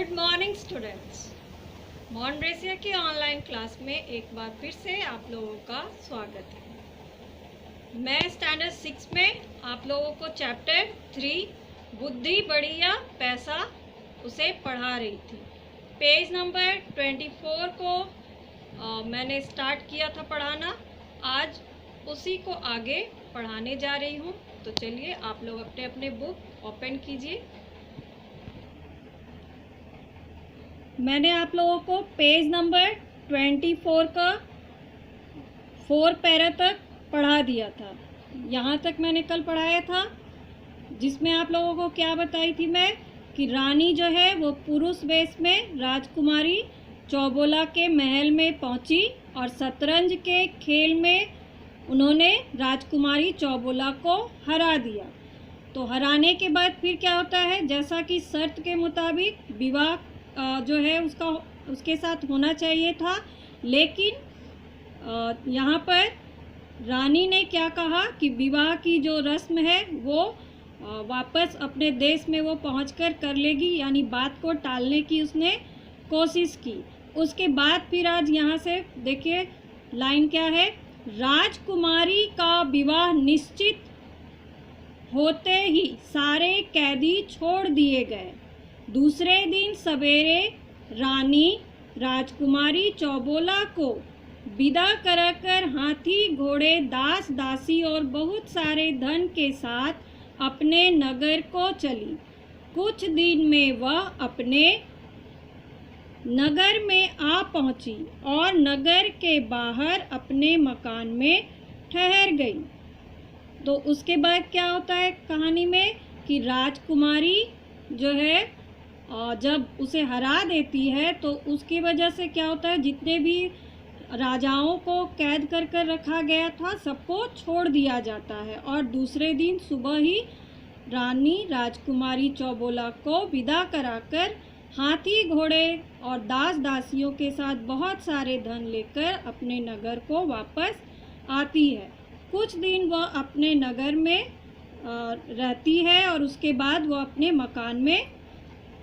Good morning students. मॉन्ड्रेसिया की online class में एक बार फिर से आप लोगों का स्वागत है। मैं स्टैंडर्ड 6 में आप लोगों को चैप्टर 3 बुद्धि बड़ी या पैसा उसे पढ़ा रही थी। पेज नंबर 24 को मैंने स्टार्ट किया था पढ़ाना। आज उसी को आगे पढ़ाने जा रही हूँ। तो चलिए आप लोग अपने अपने बुक ओपन कीजिए। मैंने आप लोगों को पेज नंबर 24 का 4 पैरा तक पढ़ा दिया था। यहाँ तक मैंने कल पढ़ाया था, जिसमें आप लोगों को क्या बताई थी मैं कि रानी जो है वो पुरुष वेश में राजकुमारी चौबोला के महल में पहुँची और शतरंज के खेल में उन्होंने राजकुमारी चौबोला को हरा दिया। तो हराने के बाद फिर क्या होता है, जैसा कि शर्त के मुताबिक विवाह जो है उसके साथ होना चाहिए था, लेकिन यहाँ पर रानी ने क्या कहा कि विवाह की जो रस्म है वो वापस अपने देश में वो पहुंचकर कर लेगी, यानी बात को टालने की उसने कोशिश की। उसके बाद फिर आज यहाँ से देखिए लाइन क्या है, राजकुमारी का विवाह निश्चित होते ही सारे कैदी छोड़ दिए गए। दूसरे दिन सवेरे रानी राजकुमारी चौबोला को विदा कराकर हाथी घोड़े दास दासी और बहुत सारे धन के साथ अपने नगर को चली। कुछ दिन में वह अपने नगर में आ पहुंची और नगर के बाहर अपने मकान में ठहर गई। तो उसके बाद क्या होता है कहानी में कि राजकुमारी जो है जब उसे हरा देती है तो उसकी वजह से क्या होता है, जितने भी राजाओं को कैद कर कर रखा गया था सबको छोड़ दिया जाता है और दूसरे दिन सुबह ही रानी राजकुमारी चौबोला को विदा कराकर हाथी घोड़े और दास दासियों के साथ बहुत सारे धन लेकर अपने नगर को वापस आती है। कुछ दिन वह अपने नगर में रहती है और उसके बाद वह अपने मकान में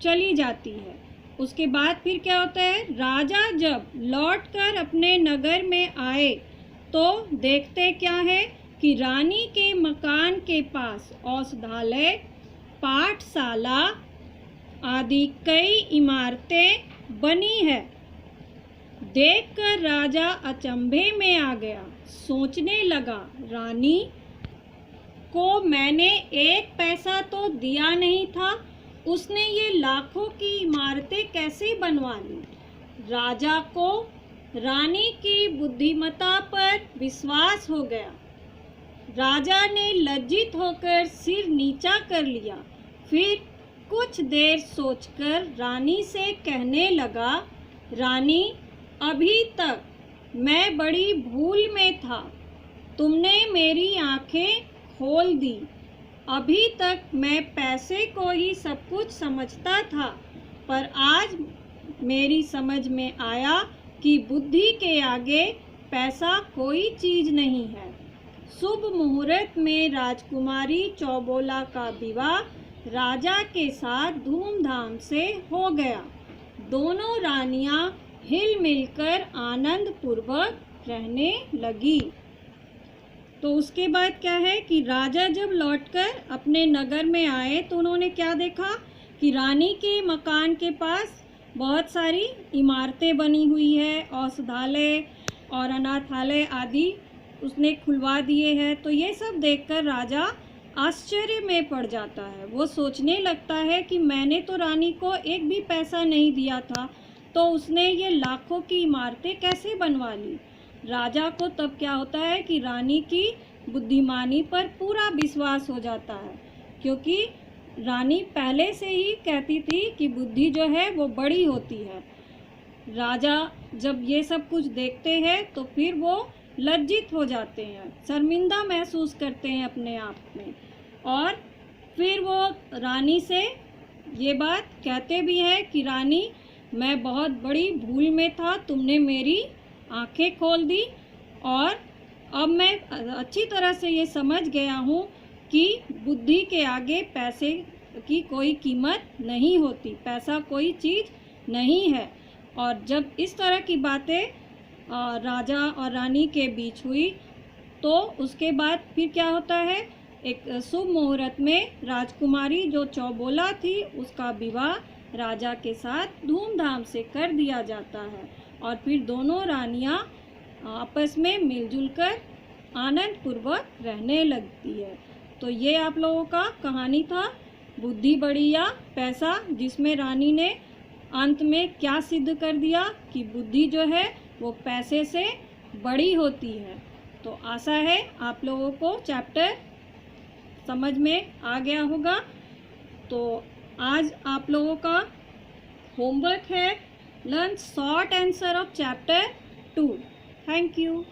चली जाती है। उसके बाद फिर क्या होता है, राजा जब लौटकर अपने नगर में आए तो देखते क्या है कि रानी के मकान के पास औषधालय, पाठशाला आदि कई इमारतें बनी है। देखकर राजा अचंभे में आ गया। सोचने लगा, रानी को मैंने एक पैसा तो दिया नहीं था, उसने ये लाखों की इमारतें कैसे बनवा ली। राजा को रानी की बुद्धिमत्ता पर विश्वास हो गया। राजा ने लज्जित होकर सिर नीचा कर लिया। फिर कुछ देर सोचकर रानी से कहने लगा, रानी अभी तक मैं बड़ी भूल में था, तुमने मेरी आंखें खोल दी। अभी तक मैं पैसे को ही सब कुछ समझता था, पर आज मेरी समझ में आया कि बुद्धि के आगे पैसा कोई चीज़ नहीं है। शुभ मुहूर्त में राजकुमारी चौबोला का विवाह राजा के साथ धूमधाम से हो गया। दोनों रानियां हिल मिलकर आनंद पूर्वक रहने लगी। तो उसके बाद क्या है कि राजा जब लौटकर अपने नगर में आए तो उन्होंने क्या देखा कि रानी के मकान के पास बहुत सारी इमारतें बनी हुई है, औषधालय और अनाथालय आदि उसने खुलवा दिए हैं। तो ये सब देखकर राजा आश्चर्य में पड़ जाता है। वो सोचने लगता है कि मैंने तो रानी को एक भी पैसा नहीं दिया था, तो उसने ये लाखों की इमारतें कैसे बनवा ली। राजा को तब क्या होता है कि रानी की बुद्धिमानी पर पूरा विश्वास हो जाता है, क्योंकि रानी पहले से ही कहती थी कि बुद्धि जो है वो बड़ी होती है। राजा जब ये सब कुछ देखते हैं तो फिर वो लज्जित हो जाते हैं, शर्मिंदा महसूस करते हैं अपने आप में, और फिर वो रानी से ये बात कहते भी हैं कि रानी मैं बहुत बड़ी भूल में था, तुमने मेरी आंखें खोल दी और अब मैं अच्छी तरह से ये समझ गया हूँ कि बुद्धि के आगे पैसे की कोई कीमत नहीं होती, पैसा कोई चीज़ नहीं है। और जब इस तरह की बातें राजा और रानी के बीच हुई तो उसके बाद फिर क्या होता है, एक शुभ मुहूर्त में राजकुमारी जो चौबोला थी उसका विवाह राजा के साथ धूमधाम से कर दिया जाता है और फिर दोनों रानियां आपस में मिलजुल कर आनंद पूर्वक रहने लगती है। तो ये आप लोगों का कहानी था बुद्धि बड़ी या पैसा, जिसमें रानी ने अंत में क्या सिद्ध कर दिया कि बुद्धि जो है वो पैसे से बड़ी होती है। तो आशा है आप लोगों को चैप्टर समझ में आ गया होगा। तो आज आप लोगों का होमवर्क है learn short answer of chapter 2। Thank you.